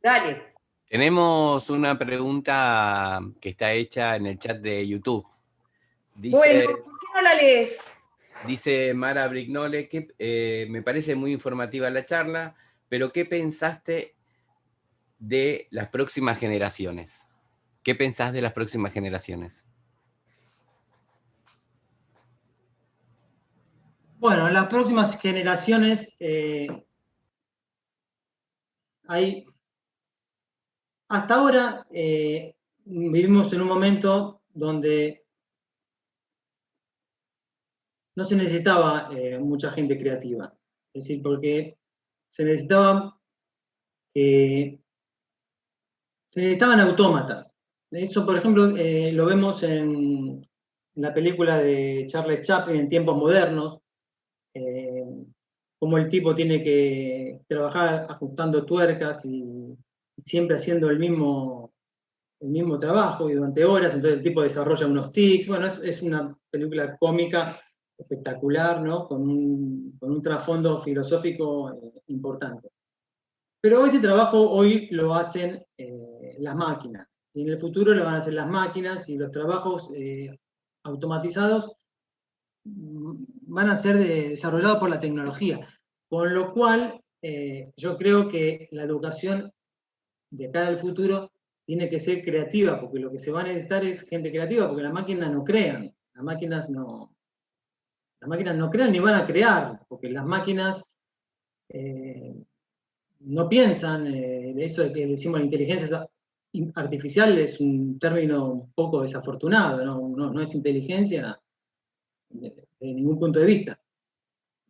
Dale. Tenemos una pregunta que está hecha en el chat de YouTube. Bueno, Dice, ¿por qué no la lees? dice Mara Brignole que me parece muy informativa la charla, pero ¿qué pensaste de las próximas generaciones? ¿Qué pensás de las próximas generaciones? Bueno, las próximas generaciones hay. Hasta ahora vivimos en un momento donde no se necesitaba mucha gente creativa. Es decir, porque se necesitaban, se necesitaban autómatas. Eso, por ejemplo, lo vemos en la película de Charles Chaplin en tiempos modernos, eh, cómo el tipo tiene que trabajar ajustando tuercas y siempre haciendo el mismo trabajo y durante horas, entonces el tipo desarrolla unos tics. Bueno, es una película cómica espectacular, ¿no? Con un trasfondo filosófico importante. Pero ese trabajo hoy lo hacen las máquinas, y en el futuro lo van a hacer las máquinas, y los trabajos automatizados van a ser desarrollados por la tecnología. Con lo cual, yo creo que la educación de cara al futuro tiene que ser creativa, porque lo que se va a necesitar es gente creativa, porque las máquinas no crean, las máquinas no crean ni van a crear, porque las máquinas no piensan, de eso de que decimos la inteligencia artificial es un término un poco desafortunado, no es inteligencia de ningún punto de vista.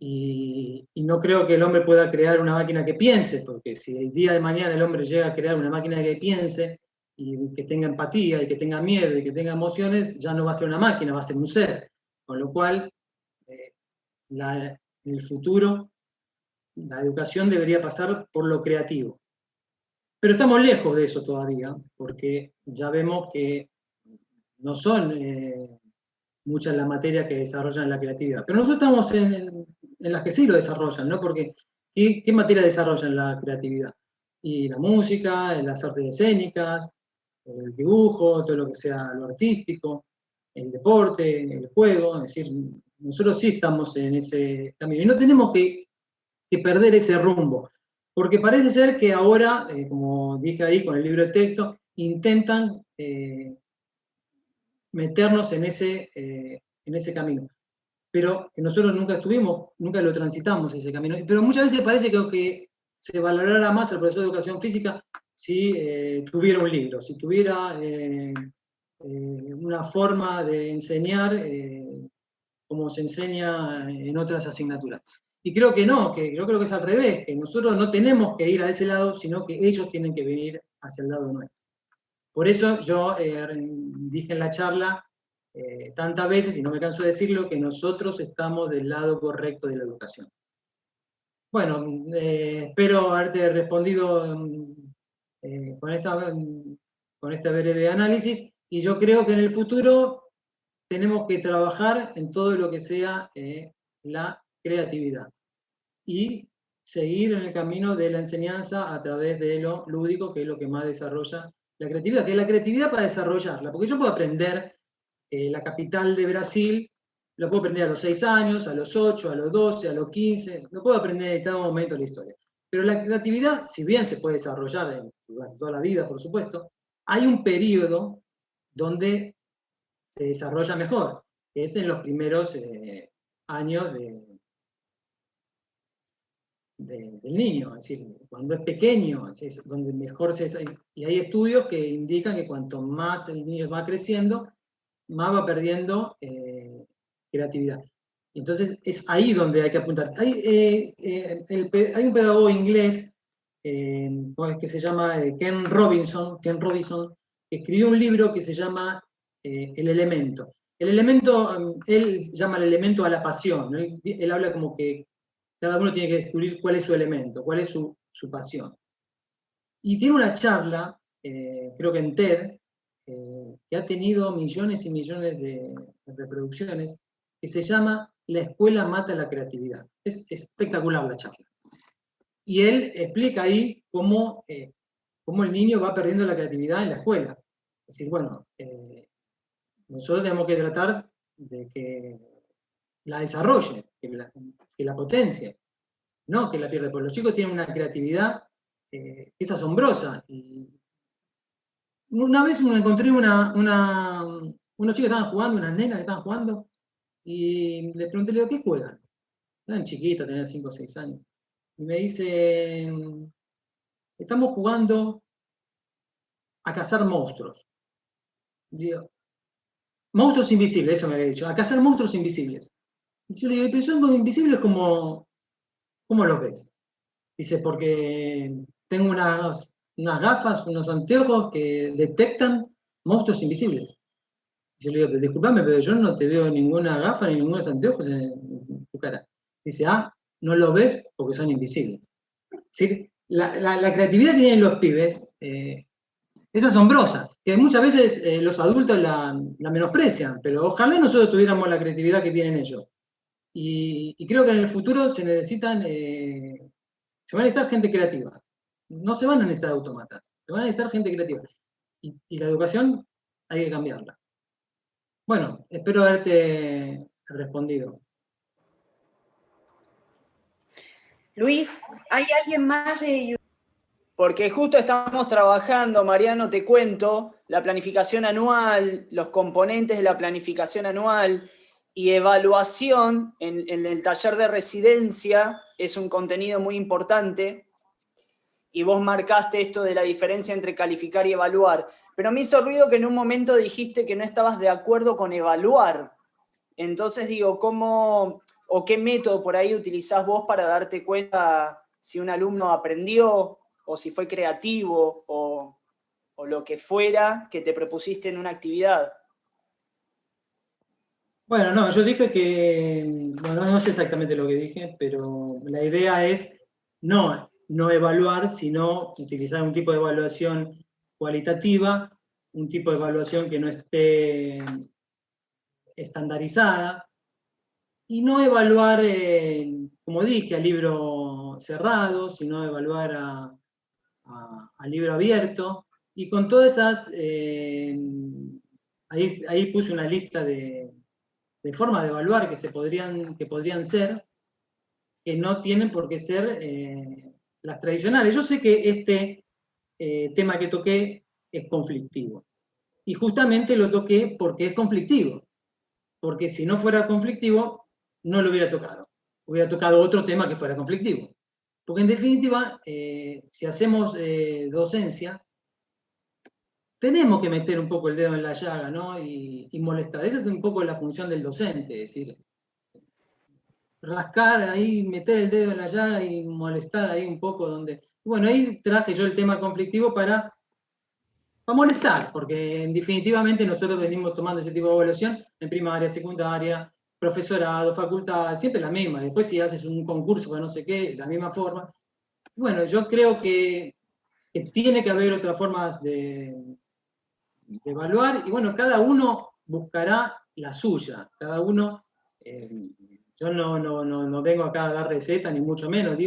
Y no creo que el hombre pueda crear una máquina que piense, porque si el día de mañana el hombre llega a crear una máquina que piense y que tenga empatía y que tenga miedo y que tenga emociones, ya no va a ser una máquina, va a ser un ser. Con lo cual, eh, en el futuro, la educación debería pasar por lo creativo. Pero estamos lejos de eso todavía, porque ya vemos que no son muchas las materias que desarrollan la creatividad. Pero nosotros estamos en las que sí lo desarrollan, ¿no? Porque ¿qué materia desarrollan la creatividad? Y la música, las artes escénicas, el dibujo, todo lo que sea lo artístico, el deporte, el juego. Es decir, nosotros sí estamos en ese camino. Y no tenemos que perder ese rumbo. Porque parece ser que ahora, como dije ahí con el libro de texto, intentan meternos en ese camino. Pero que nosotros nunca estuvimos, nunca lo transitamos ese camino. Pero muchas veces parece que se valorara más el profesor de educación física si tuviera un libro, si tuviera una forma de enseñar como se enseña en otras asignaturas. Y creo que no, que yo creo que es al revés, que nosotros no tenemos que ir a ese lado, sino que ellos tienen que venir hacia el lado nuestro. Por eso yo dije en la charla tantas veces, y no me canso de decirlo, que nosotros estamos del lado correcto de la educación. Bueno, espero haberte respondido con este breve análisis, y yo creo que en el futuro tenemos que trabajar en todo lo que sea la creatividad y seguir en el camino de la enseñanza a través de lo lúdico, que es lo que más desarrolla la creatividad, que es la creatividad para desarrollarla, porque yo puedo aprender la capital de Brasil, lo puedo aprender a los 6 años, a los 8, a los 12, a los 15, lo puedo aprender en cada momento de la historia. Pero la creatividad, si bien se puede desarrollar durante toda la vida, por supuesto, hay un periodo donde se desarrolla mejor, que es en los primeros años del niño, es decir, cuando es pequeño, es donde mejor y hay estudios que indican que cuanto más el niño va creciendo, más va perdiendo creatividad. Entonces es ahí donde hay que apuntar. Hay un pedagogo inglés que se llama Ken Robinson, que escribió un libro que se llama El Elemento. El elemento, él llama el elemento a la pasión, ¿no? Él habla como que cada uno tiene que descubrir cuál es su elemento, cuál es su pasión. Y tiene una charla, creo que en TED, que ha tenido millones y millones de reproducciones, que se llama La escuela mata la creatividad. Es espectacular la charla. Y él explica ahí cómo cómo el niño va perdiendo la creatividad en la escuela. Es decir, bueno, nosotros tenemos que tratar de que la desarrolle, que la potencie, no que la pierda, porque los chicos tienen una creatividad que es asombrosa. Y una vez me encontré unos chicos que estaban jugando, unas nenas que estaban jugando, y les pregunté, le digo, ¿qué juegan? Eran chiquitos, tenían 5 o 6 años. Y me dicen, estamos jugando a cazar monstruos. Digo, monstruos invisibles, eso me había dicho, a cazar monstruos invisibles. Y yo le digo, pero son invisibles como, ¿cómo los ves? Dice, porque tengo unas gafas, unos anteojos que detectan monstruos invisibles. Y yo le digo, pero discúlpame, pero yo no te veo ninguna gafa ni ningunos anteojos en tu cara. Dice, no los ves porque son invisibles. Es decir, la creatividad que tienen los pibes es asombrosa, que muchas veces los adultos la menosprecian, pero ojalá nosotros tuviéramos la creatividad que tienen ellos. Y creo que en el futuro se necesitan, se van a necesitar gente creativa. No se van a necesitar autómatas, se van a necesitar gente creativa. Y la educación hay que cambiarla. Bueno, espero haberte respondido. Luis, ¿hay alguien más de YouTube? Porque justo estamos trabajando, Mariano, te cuento, la planificación anual, los componentes de la planificación anual y evaluación en el taller de residencia es un contenido muy importante. Y vos marcaste esto de la diferencia entre calificar y evaluar. Pero me hizo ruido que en un momento dijiste que no estabas de acuerdo con evaluar. Entonces digo, ¿cómo o qué método por ahí utilizás vos para darte cuenta si un alumno aprendió o si fue creativo o lo que fuera que te propusiste en una actividad? Bueno, no, yo dije que, bueno, no sé exactamente lo que dije, pero la idea es no evaluar, sino utilizar un tipo de evaluación cualitativa, un tipo de evaluación que no esté estandarizada, y no evaluar, como dije, a libro cerrado, sino evaluar a libro abierto, y con todas esas, ahí puse una lista de formas de evaluar que podrían ser, que no tienen por qué ser las tradicionales. Yo sé que este tema que toqué es conflictivo, y justamente lo toqué porque es conflictivo, porque si no fuera conflictivo, no lo hubiera tocado. Hubiera tocado otro tema que fuera conflictivo. Porque en definitiva, si hacemos docencia, tenemos que meter un poco el dedo en la llaga, ¿no? Y molestar. Esa es un poco la función del docente, es decir, rascar ahí, meter el dedo en la llaga y molestar ahí un poco donde... Bueno, ahí traje yo el tema conflictivo para molestar, porque definitivamente nosotros venimos tomando ese tipo de evaluación en primaria, secundaria, profesorado, facultad, siempre la misma. Después si haces un concurso para no sé qué, la misma forma. Bueno, yo creo que tiene que haber otras formas de evaluar, y bueno, cada uno buscará la suya, cada uno, yo no vengo acá a dar receta, ni mucho menos,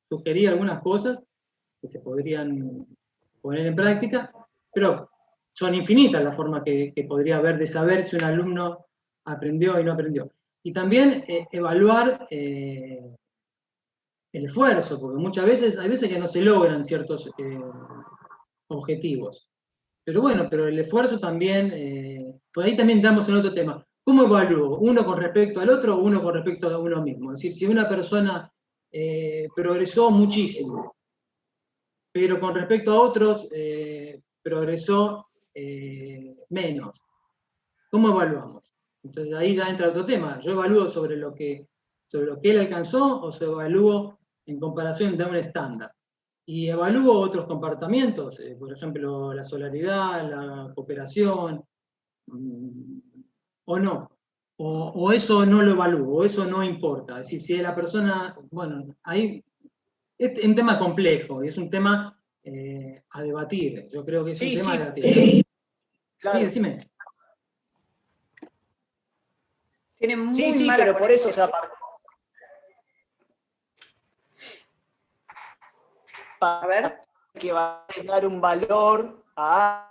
sugerí algunas cosas que se podrían poner en práctica, pero son infinitas las formas que podría haber de saber si un alumno aprendió y no aprendió. Y también evaluar el esfuerzo, porque hay veces que no se logran ciertos objetivos. Pero bueno, pero el esfuerzo también, por ahí también entramos en otro tema. ¿Cómo evalúo? ¿Uno con respecto al otro o uno con respecto a uno mismo? Es decir, si una persona progresó muchísimo, pero con respecto a otros progresó menos, ¿cómo evaluamos? Entonces ahí ya entra otro tema. ¿Yo evalúo sobre lo que él alcanzó o se evalúo en comparación de un estándar? Y evalúo otros comportamientos, por ejemplo, la solidaridad, la cooperación, o no. O eso no lo evalúo, o eso no importa. Es decir, si la persona, bueno, ahí es un tema complejo, y es un tema a debatir. Yo creo que es un tema a debatir. Claro. Sí, decime. Tiene muy mala pero por eso, o sea, A ver. equivalente es dar un valor a...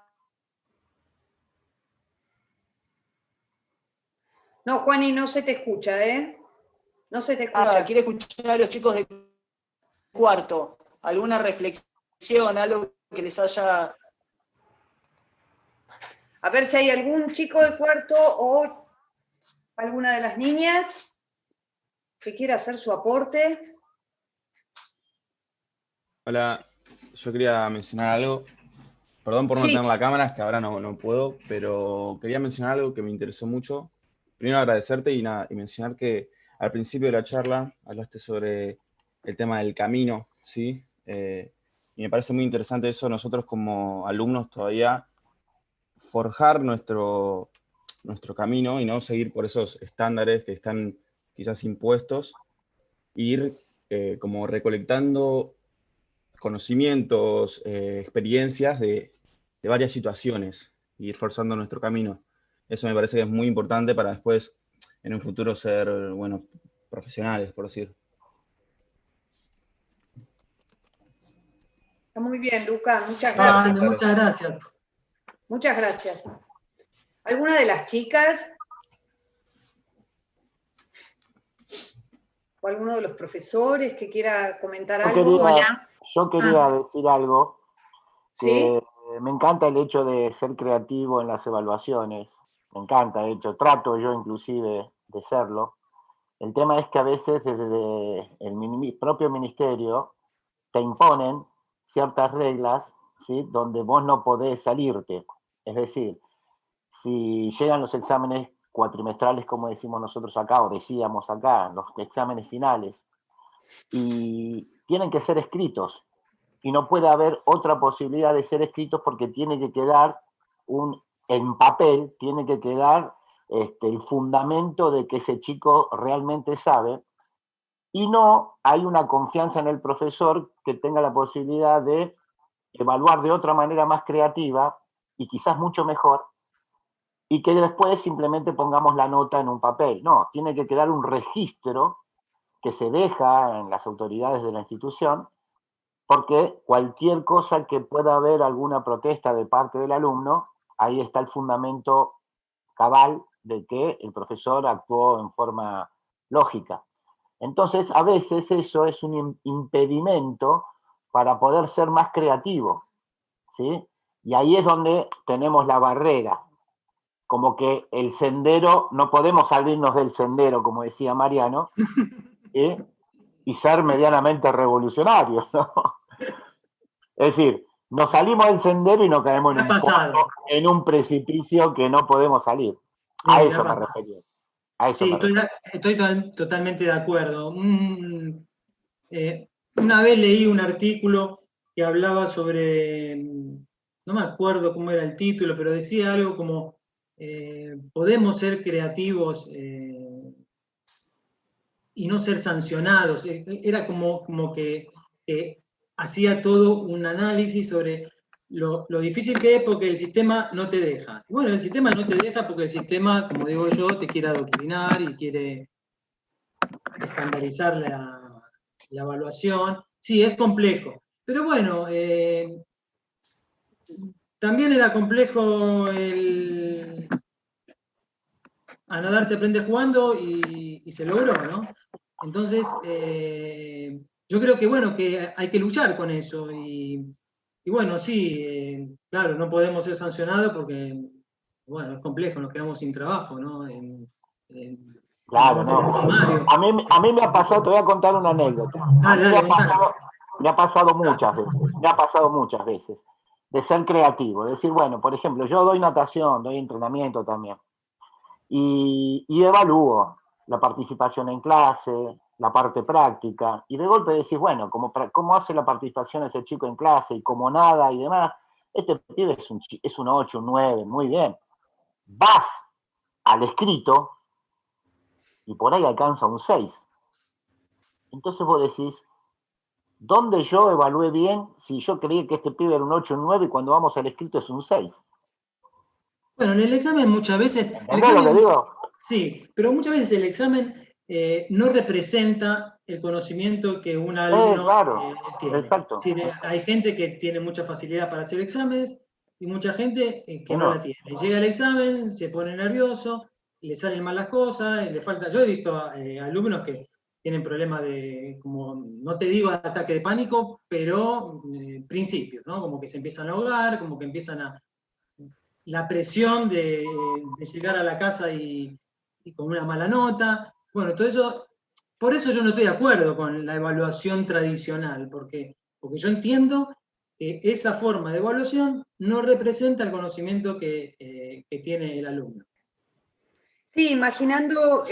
No, Juani, no se te escucha, ¿eh? No se te escucha. Quiere escuchar a los chicos de cuarto. ¿Alguna reflexión, algo que les haya... A ver si hay algún chico de cuarto o alguna de las niñas que quiera hacer su aporte. Hola, yo quería mencionar algo. Perdón por no Sí. tener la cámara, es que ahora no puedo, pero quería mencionar algo que me interesó mucho. Primero agradecerte y mencionar que al principio de la charla hablaste sobre el tema del camino, ¿sí? Y me parece muy interesante eso, nosotros como alumnos todavía forjar nuestro camino y no seguir por esos estándares que están quizás impuestos, e ir como recolectando conocimientos, experiencias de varias situaciones y ir forzando nuestro camino. Eso me parece que es muy importante para después, en un futuro, ser, bueno, profesionales, por decir. Está muy bien, Luca. Muchas gracias. Muchas gracias. Muchas gracias. ¿Alguna de las chicas? ¿O alguno de los profesores que quiera comentar algo? Yo quería decir algo, que ¿Sí? me encanta el hecho de ser creativo en las evaluaciones, me encanta, de hecho, trato yo inclusive de serlo. El tema es que a veces desde el propio ministerio te imponen ciertas reglas, ¿sí?, donde vos no podés salirte. Es decir, si llegan los exámenes cuatrimestrales, como decimos nosotros acá, o decíamos acá, los exámenes finales, y tienen que ser escritos, y no puede haber otra posibilidad de ser escritos porque tiene que quedar en papel, tiene que quedar el fundamento de que ese chico realmente sabe, y no hay una confianza en el profesor que tenga la posibilidad de evaluar de otra manera más creativa y quizás mucho mejor, y que después simplemente pongamos la nota en un papel. No, tiene que quedar un registro que se deja en las autoridades de la institución, porque cualquier cosa que pueda haber alguna protesta de parte del alumno, ahí está el fundamento cabal de que el profesor actuó en forma lógica. Entonces, a veces eso es un impedimento para poder ser más creativo, ¿sí? Y ahí es donde tenemos la barrera, como que el sendero, no podemos salirnos del sendero, como decía Mariano, y ser medianamente revolucionarios, ¿no? Es decir, nos salimos del sendero y nos caemos en un precipicio que no podemos salir. A eso me refería. Sí, estoy totalmente de acuerdo. Una vez leí un artículo que hablaba sobre, no me acuerdo cómo era el título, pero decía algo como, podemos ser creativos y no ser sancionados. Era como que hacía todo un análisis sobre lo difícil que es porque el sistema no te deja. Bueno, el sistema no te deja porque el sistema, como digo yo, te quiere adoctrinar y quiere estandarizar la evaluación. Sí, es complejo. Pero bueno, también era complejo a nadar se aprende jugando y se logró, ¿no? Entonces, yo creo que, bueno, que hay que luchar con eso. Y bueno, sí, claro, no podemos ser sancionados porque, bueno, es complejo, nos quedamos sin trabajo, ¿no? Claro, no. A mí me ha pasado, te voy a contar una anécdota. A mí me ha pasado muchas veces, de ser creativo, de decir, bueno, por ejemplo, yo doy natación, doy entrenamiento también, y evalúo la participación en clase, la parte práctica, y de golpe decís, bueno, ¿cómo hace la participación este chico en clase? Y como nada y demás, este pibe es un 8, un 9, muy bien. Vas al escrito y por ahí alcanza un 6. Entonces vos decís, ¿dónde yo evalué bien si yo creí que este pibe era un 8, un 9 y cuando vamos al escrito es un 6? Bueno, en el examen muchas veces... ¿Entendés lo que digo? Sí, pero muchas veces el examen no representa el conocimiento que un alumno claro, tiene. exacto. Sí, hay gente que tiene mucha facilidad para hacer exámenes y mucha gente que no la tiene. Llega el examen, se pone nervioso, le salen mal las cosas, le falta. Yo he visto alumnos que tienen problemas de, como, no te digo ataque de pánico, pero principios, ¿no? Como que se empiezan a ahogar, como que empiezan a... La presión de llegar a la casa y con una mala nota. Bueno, todo eso, por eso yo no estoy de acuerdo con la evaluación tradicional, porque yo entiendo que esa forma de evaluación no representa el conocimiento que tiene el alumno. Sí, imaginando,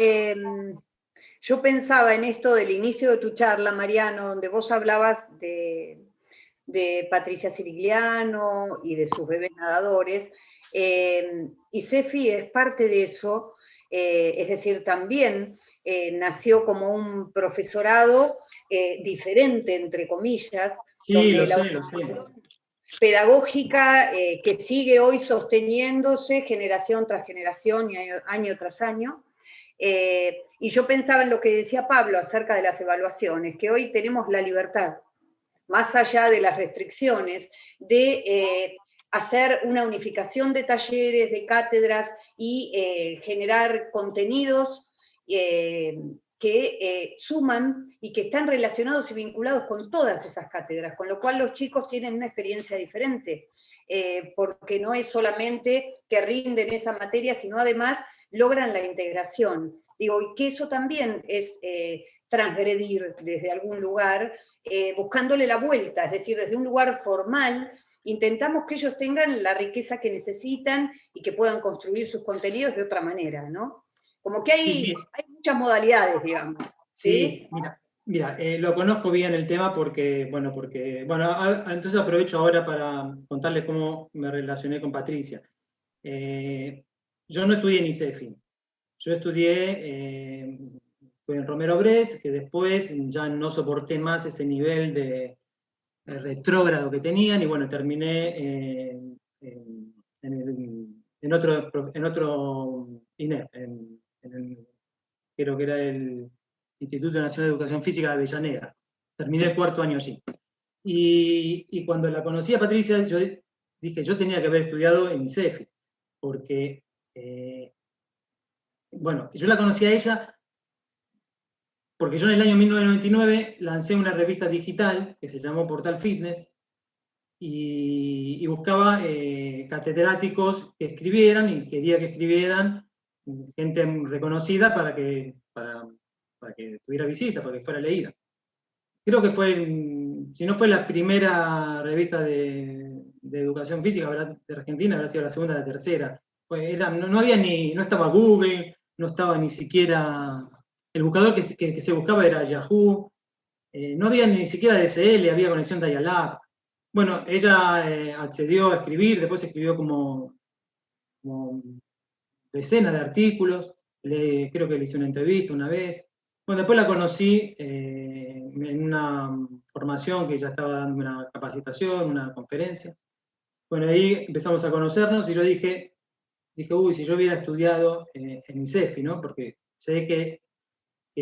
yo pensaba en esto del inicio de tu charla, Mariano, donde vos hablabas de Patricia Cirigliano y de sus bebés nadadores, y Cefi es parte de eso, es decir, también nació como un profesorado diferente, entre comillas, Sí, donde lo sé. Pedagógica que sigue hoy sosteniéndose generación tras generación y año tras año. Y yo pensaba en lo que decía Pablo acerca de las evaluaciones, que hoy tenemos la libertad, más allá de las restricciones, de hacer una unificación de talleres, de cátedras y generar contenidos que suman y que están relacionados y vinculados con todas esas cátedras, con lo cual los chicos tienen una experiencia diferente, porque no es solamente que rinden esa materia, sino además logran la integración. Digo, y que eso también es transgredir desde algún lugar, buscándole la vuelta, es decir, desde un lugar formal, intentamos que ellos tengan la riqueza que necesitan y que puedan construir sus contenidos de otra manera, ¿no? Como que hay muchas modalidades, digamos. Sí, mira, lo conozco bien el tema porque, entonces aprovecho ahora para contarles cómo me relacioné con Patricia. Yo no estudié en ICEFI, yo estudié en Romero Bress, que después ya no soporté más ese nivel de retrógrado que tenían, y bueno, terminé en otro INEF, creo que era el Instituto Nacional de Educación Física de Avellaneda. Terminé el 4º año allí. Y cuando la conocí a Patricia, yo dije, yo tenía que haber estudiado en ICEFI, porque, yo la conocí a ella porque yo en el año 1999 lancé una revista digital que se llamó Portal Fitness, y buscaba catedráticos que escribieran, y quería que escribieran gente reconocida para que tuviera visita, para que fuera leída. Creo que fue, si no fue la primera revista de educación física de Argentina, habrá sido la segunda o la tercera. No estaba Google, no estaba ni siquiera, el buscador que se buscaba era Yahoo, no había ni siquiera DSL, había conexión dial-up. Bueno, ella accedió a escribir, después escribió como decenas de artículos, creo que le hice una entrevista una vez. Bueno, después la conocí en una formación que ella estaba dando, una capacitación, una conferencia. Bueno, ahí empezamos a conocernos y yo dije, uy, si yo hubiera estudiado en ICEFI, ¿no? Porque sé que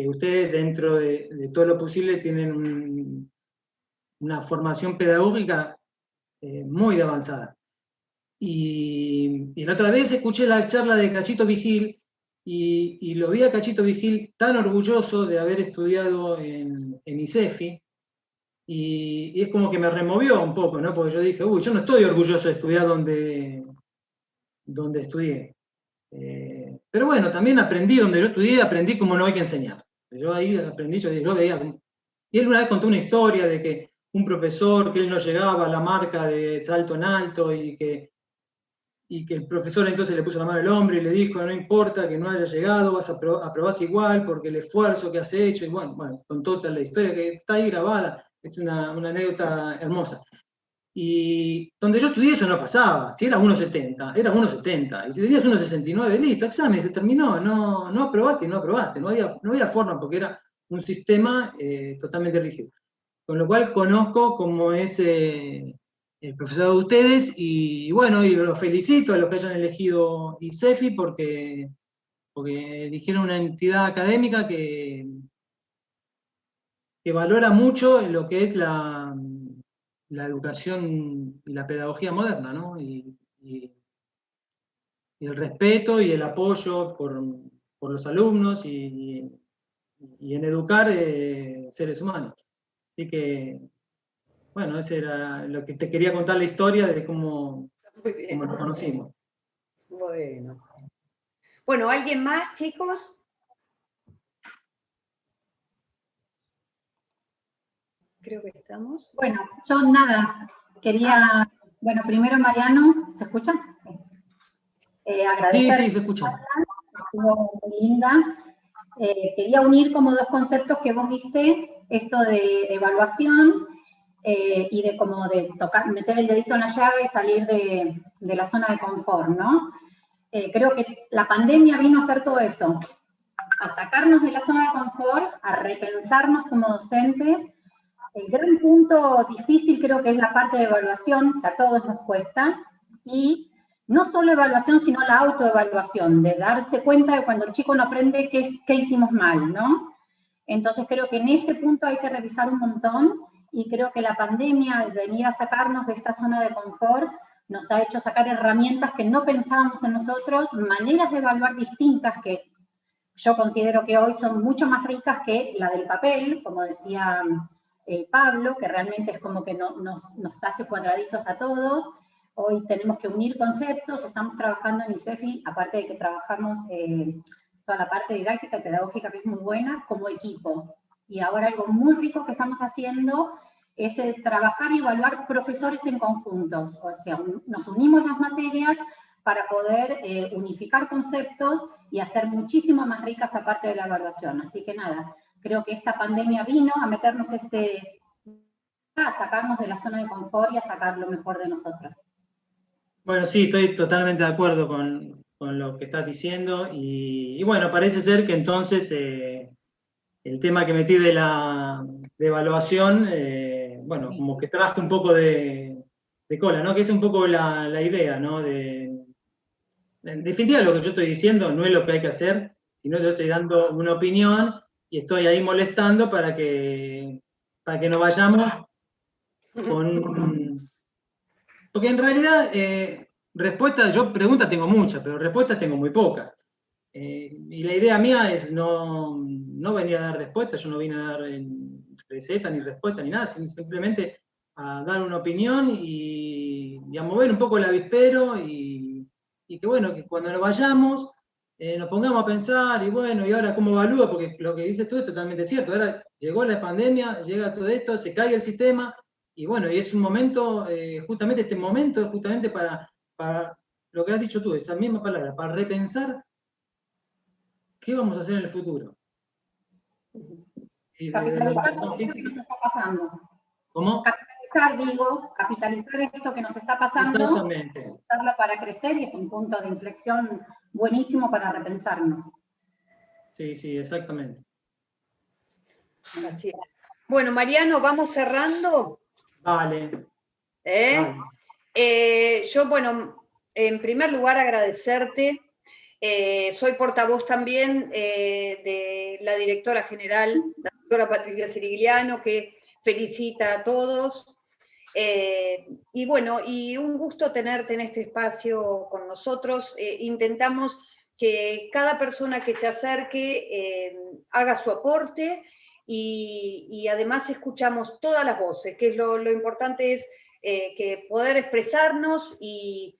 ustedes dentro de todo lo posible tienen una formación pedagógica muy avanzada. Y la otra vez escuché la charla de Cachito Vigil y lo vi a Cachito Vigil tan orgulloso de haber estudiado en ICEFI, y es como que me removió un poco, ¿no? Porque yo dije, uy, yo no estoy orgulloso de estudiar donde estudié. Pero bueno, también aprendí, donde yo estudié, aprendí cómo no hay que enseñar. Yo ahí aprendí, yo veía. Y él una vez contó una historia de que un profesor, que él no llegaba a la marca de salto en alto, y que el profesor entonces le puso la mano al hombro y le dijo, no importa que no haya llegado, vas a aprobar igual porque el esfuerzo que has hecho, y bueno, contó la historia que está ahí grabada, es una anécdota hermosa. Y donde yo estudié eso no pasaba, si era 1,70, era 1,70, y si tenías 1,69, listo, examen, se terminó, no aprobaste, no había forma, porque era un sistema totalmente rígido. Con lo cual conozco cómo es el profesorado de ustedes, y bueno, y los felicito a los que hayan elegido ICEFI, porque porque eligieron una entidad académica que valora mucho lo que es la educación y la pedagogía moderna, ¿no? Y el respeto y el apoyo por los alumnos y en educar seres humanos. Así que, bueno, ese era lo que te quería contar, la historia de cómo nos conocimos. Bueno, ¿alguien más, chicos? Creo que estamos. Bueno, yo nada, quería, bueno, primero Mariano, ¿se escucha? Sí. Agradecer. Sí, se escucha. Estuvo muy linda. Quería unir como dos conceptos que vos viste, esto de evaluación y de como de tocar, meter el dedito en la llave y salir de la zona de confort, ¿no? Creo que la pandemia vino a hacer todo eso, a sacarnos de la zona de confort, a repensarnos como docentes. El gran punto difícil creo que es la parte de evaluación, que a todos nos cuesta, y no solo evaluación, sino la autoevaluación, de darse cuenta de cuando el chico no aprende qué hicimos mal, ¿no? Entonces creo que en ese punto hay que revisar un montón, y creo que la pandemia, al venir a sacarnos de esta zona de confort, nos ha hecho sacar herramientas que no pensábamos en nosotros, maneras de evaluar distintas que yo considero que hoy son mucho más ricas que la del papel, como decía Pablo, que realmente es como que nos hace cuadraditos a todos. Hoy tenemos que unir conceptos, estamos trabajando en ISEFI, aparte de que trabajamos toda la parte didáctica y pedagógica, que es muy buena, como equipo. Y ahora algo muy rico que estamos haciendo es trabajar y evaluar profesores en conjuntos. O sea, nos unimos las materias para poder unificar conceptos y hacer muchísimo más rica esta parte de la evaluación. Así que nada, creo que esta pandemia vino a meternos a sacarnos de la zona de confort y a sacar lo mejor de nosotros. Bueno, sí, estoy totalmente de acuerdo con lo que estás diciendo, y bueno, parece ser que entonces el tema que metí de evaluación, bueno, como que trajo un poco de cola, ¿no? Que es un poco la idea, ¿no? En definitiva, lo que yo estoy diciendo no es lo que hay que hacer, sino yo estoy dando una opinión y estoy ahí molestando para que nos vayamos con... Porque en realidad, respuestas, yo preguntas tengo muchas, pero respuestas tengo muy pocas. Y la idea mía es no venir a dar respuestas, yo no vine a dar receta ni respuesta ni nada, sino simplemente a dar una opinión y a mover un poco el avispero y que bueno, que cuando nos vayamos nos pongamos a pensar y bueno, y ahora cómo evalúa, porque lo que dices tú es totalmente cierto, ahora llegó la pandemia, llega todo esto, se cae el sistema y bueno, y es un momento, justamente este momento es justamente para lo que has dicho tú, esa misma palabra, para repensar qué vamos a hacer en el futuro. Capitalizar esto que nos está pasando. ¿Cómo? Capitalizar esto que nos está pasando. Exactamente. Usarlo para crecer, y es un punto de inflexión buenísimo para repensarnos. Sí, exactamente. Así es. Bueno, Mariano, vamos cerrando. Vale. Yo, bueno, en primer lugar agradecerte. Soy portavoz también de la directora general, la doctora Patricia Cirigliano, que felicita a todos. Y bueno, y un gusto tenerte en este espacio con nosotros. Intentamos que cada persona que se acerque haga su aporte y además escuchamos todas las voces, que es lo importante es que poder expresarnos y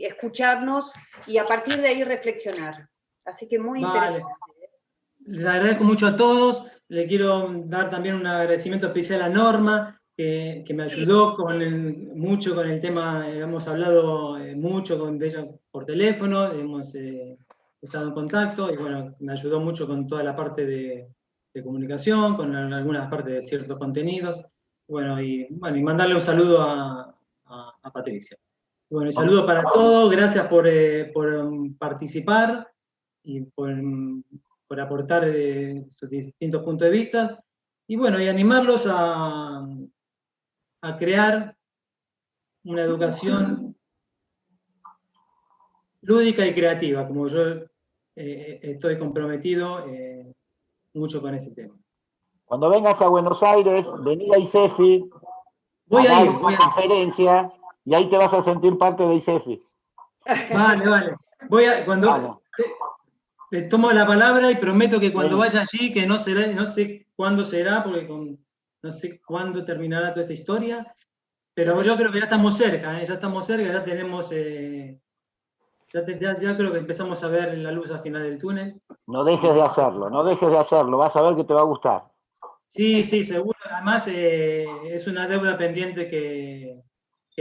escucharnos y a partir de ahí reflexionar. Así que muy interesante. Les agradezco mucho a todos. Le quiero dar también un agradecimiento especial a Norma, que me ayudó mucho con el tema. Hemos hablado mucho con ella por teléfono, hemos estado en contacto y bueno, me ayudó mucho con toda la parte de comunicación, con algunas partes de ciertos contenidos. Bueno, y mandarle un saludo a Patricia. Bueno, y saludo para todos, gracias por participar y por aportar sus distintos puntos de vista. Y bueno, y animarlos a crear una educación lúdica y creativa, como yo estoy comprometido mucho con ese tema. Cuando vengas a Buenos Aires, vení a ISEFI, Voy a dar ir, una conferencia, y ahí te vas a sentir parte de ISEFI. Vale. Cuando te tomo la palabra y prometo que cuando vaya allí, que no sé cuándo será, porque no sé cuándo terminará toda esta historia, pero yo creo que ya estamos cerca, ya tenemos, ya creo que empezamos a ver la luz al final del túnel. No dejes de hacerlo, vas a ver que te va a gustar. Sí, seguro, además es una deuda pendiente que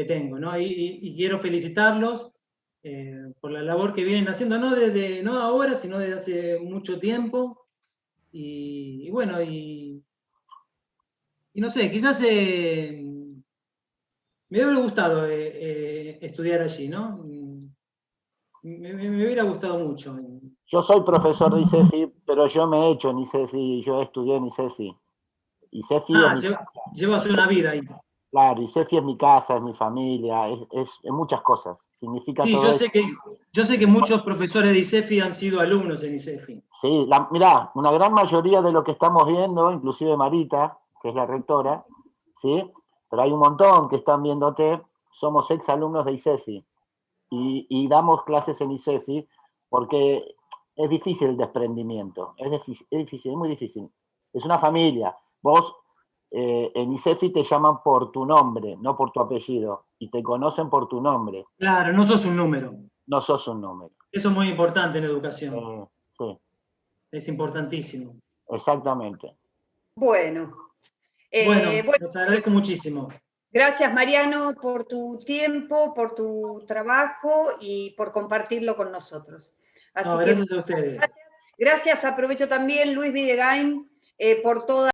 tengo, ¿no? Y quiero felicitarlos por la labor que vienen haciendo, no ahora, sino desde hace mucho tiempo. Y bueno, y no sé, quizás me hubiera gustado estudiar allí, ¿no? Me hubiera gustado mucho. Yo soy profesor de ISEFI, pero yo me he hecho en ISEFI, yo estudié en ISEFI. ISEFI es mi casa. Llevas una vida ahí. Claro, ISEFI es mi casa, es mi familia, es muchas cosas. Significa Sí, todo yo sé que muchos profesores de ISEFI han sido alumnos en ISEFI. Sí, mirá, una gran mayoría de lo que estamos viendo, inclusive Marita, que es la rectora, ¿sí? Pero hay un montón que están viéndote, somos exalumnos de ISEFI y damos clases en ISEFI porque es difícil el desprendimiento, es difícil, es muy difícil. Es una familia. Vos en ISEFI te llaman por tu nombre, no por tu apellido, y te conocen por tu nombre. Claro, no sos un número. No sos un número. Eso es muy importante en educación. Sí. Es importantísimo. Exactamente. Bueno, les agradezco muchísimo. Gracias, Mariano, por tu tiempo, por tu trabajo y por compartirlo con nosotros. Gracias a ustedes. Gracias, aprovecho también, Luis Videgain, por toda